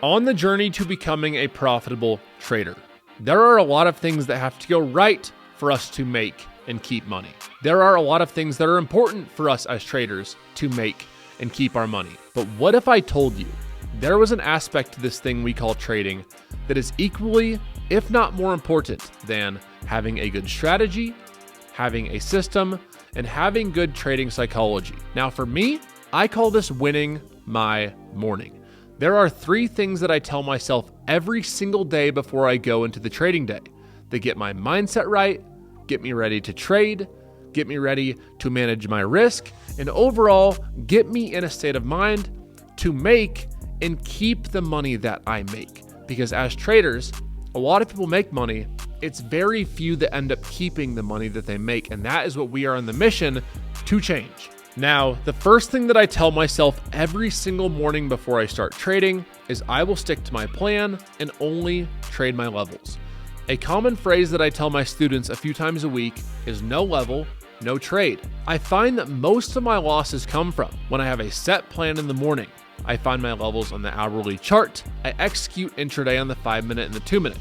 On the journey to becoming a profitable trader, there are a lot of things that have to go right for us to make and keep money. There are a lot of things that are important for us as traders to make and keep our money. But what if I told you there was an aspect to this thing we call trading that is equally, if not more important than having a good strategy, having a system, and having good trading psychology? Now for me, I call this winning my morning. There are 3 things that I tell myself every single day before I go into the trading day that get my mindset right, get me ready to trade, get me ready to manage my risk, and overall get me in a state of mind to make and keep the money that I make. Because as traders, a lot of people make money. It's very few that end up keeping the money that they make, and that is what we are on the mission to change. Now, the first thing that I tell myself every single morning before I start trading is I will stick to my plan and only trade my levels. A common phrase that I tell my students a few times a week is no level, no trade. I find that most of my losses come from when I have a set plan in the morning. I find my levels on the hourly chart. I execute intraday on the 5-minute and the 2-minute.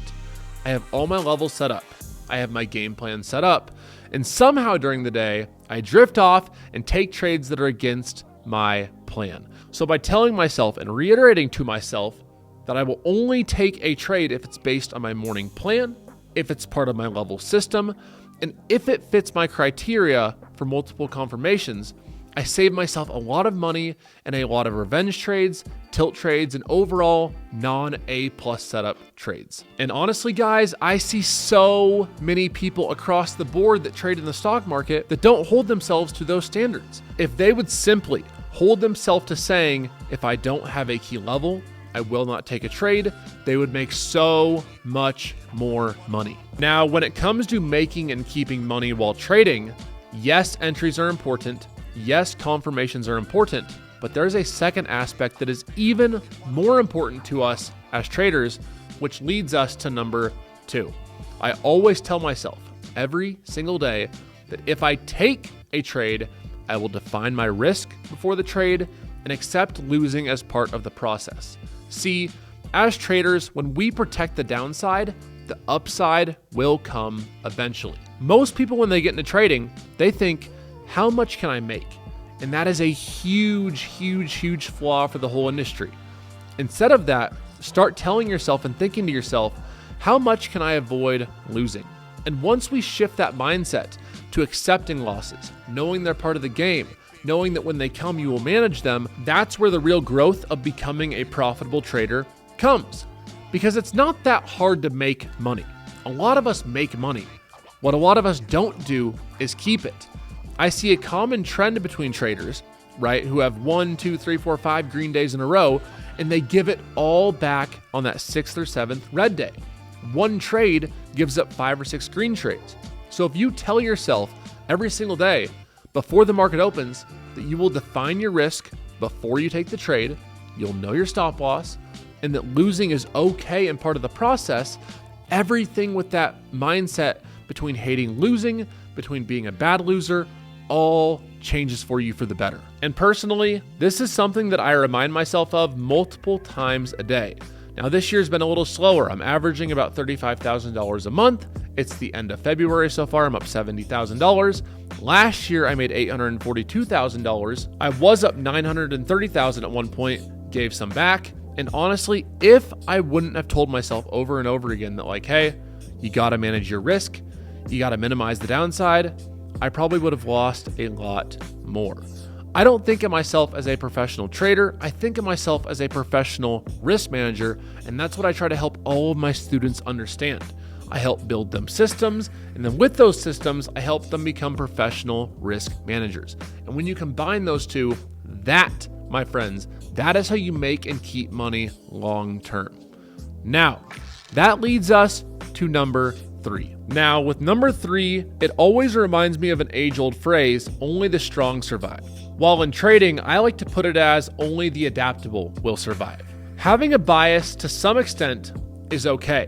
I have all my levels set up. I have my game plan set up. And somehow during the day, I drift off and take trades that are against my plan. So by telling myself and reiterating to myself that I will only take a trade if it's based on my morning plan, if it's part of my level system, and if it fits my criteria for multiple confirmations, I save myself a lot of money and a lot of revenge trades, tilt trades, and overall non-A+ setup trades. And honestly, guys, I see so many people across the board that trade in the stock market that don't hold themselves to those standards. If they would simply hold themselves to saying, if I don't have a key level, I will not take a trade, they would make so much more money. Now, when it comes to making and keeping money while trading, yes, entries are important. Yes, confirmations are important, but there's a second aspect that is even more important to us as traders, which leads us to number 2. I always tell myself every single day that if I take a trade, I will define my risk before the trade and accept losing as part of the process. See, as traders, when we protect the downside, the upside will come eventually. Most people, when they get into trading, they think, how much can I make? And that is a huge, huge, huge flaw for the whole industry. Instead of that, start telling yourself and thinking to yourself, how much can I avoid losing? And once we shift that mindset to accepting losses, knowing they're part of the game, knowing that when they come, you will manage them, that's where the real growth of becoming a profitable trader comes. Because it's not that hard to make money. A lot of us make money. What a lot of us don't do is keep it. I see a common trend between traders, right, who have 1, 2, 3, 4, 5 green days in a row, and they give it all back on that 6th or 7th red day. One trade gives up 5 or 6 green trades. So if you tell yourself every single day before the market opens that you will define your risk before you take the trade, you'll know your stop loss, and that losing is okay and part of the process, everything with that mindset between hating losing, between being a bad loser, all changes for you for the better. And personally, this is something that I remind myself of multiple times a day. Now, this year's been a little slower. I'm averaging about $35,000 a month. It's the end of February so far. I'm up $70,000. Last year, I made $842,000. I was up $930,000 at one point, gave some back. And honestly, if I wouldn't have told myself over and over again that like, hey, you gotta manage your risk, you gotta minimize the downside, I probably would have lost a lot more. I don't think of myself as a professional trader. I think of myself as a professional risk manager, and that's what I try to help all of my students understand. I help build them systems, and then with those systems, I help them become professional risk managers. And when you combine those two, that, my friends, that is how you make and keep money long term. Now, that leads us to number 3. Now, with number 3, it always reminds me of an age-old phrase, only the strong survive. While in trading, I like to put it as only the adaptable will survive. Having a bias to some extent is okay.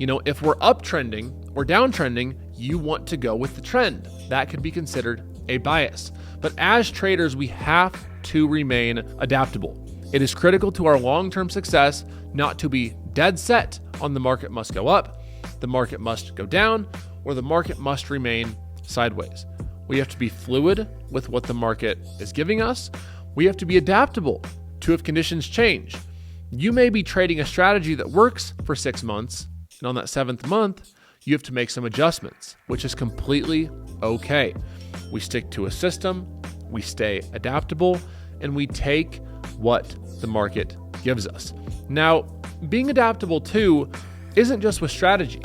You know, if we're uptrending or downtrending, you want to go with the trend. That could be considered a bias. But as traders, we have to remain adaptable. It is critical to our long-term success not to be dead set on the market must go up, the market must go down, or the market must remain sideways. We have to be fluid with what the market is giving us. We have to be adaptable to if conditions change. You may be trading a strategy that works for 6 months, and on that 7th month, you have to make some adjustments, which is completely okay. We stick to a system, we stay adaptable, and we take what the market gives us. Now, being adaptable too isn't just with strategy.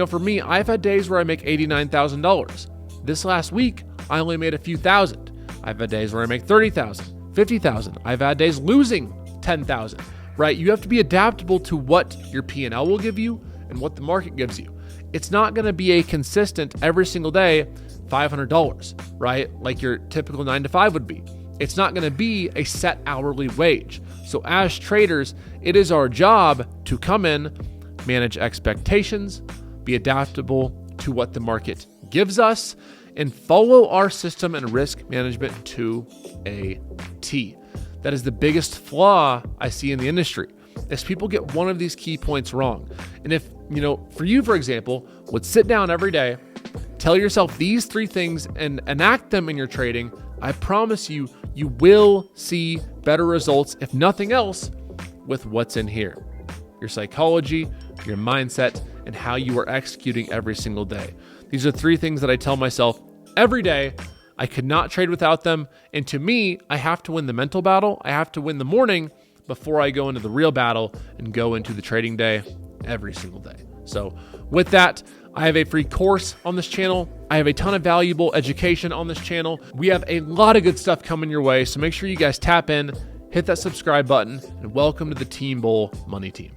For me, I've had days where I make $89,000. This last week, I only made a few thousand. I've had days where I make 30,000, 50,000. I've had days losing 10,000, right? You have to be adaptable to what your P&L will give you and what the market gives you. It's not going to be a consistent every single day $500, right? Like your typical 9 to 5 would be. It's not going to be a set hourly wage. So as traders, it is our job to come in, manage expectations, be adaptable to what the market gives us, and follow our system and risk management to a T. That is the biggest flaw I see in the industry, is people get one of these key points wrong. And if, for you, for example, would sit down every day, tell yourself these 3 things and enact them in your trading, I promise you, you will see better results, if nothing else, with what's in here. Your psychology, your mindset, and how you are executing every single day. These are 3 things that I tell myself every day. I could not trade without them. And to me, I have to win the mental battle. I have to win the morning before I go into the real battle and go into the trading day every single day. So with that, I have a free course on this channel. I have a ton of valuable education on this channel. We have a lot of good stuff coming your way. So make sure you guys tap in, hit that subscribe button, and welcome to the Team Bull Money Team.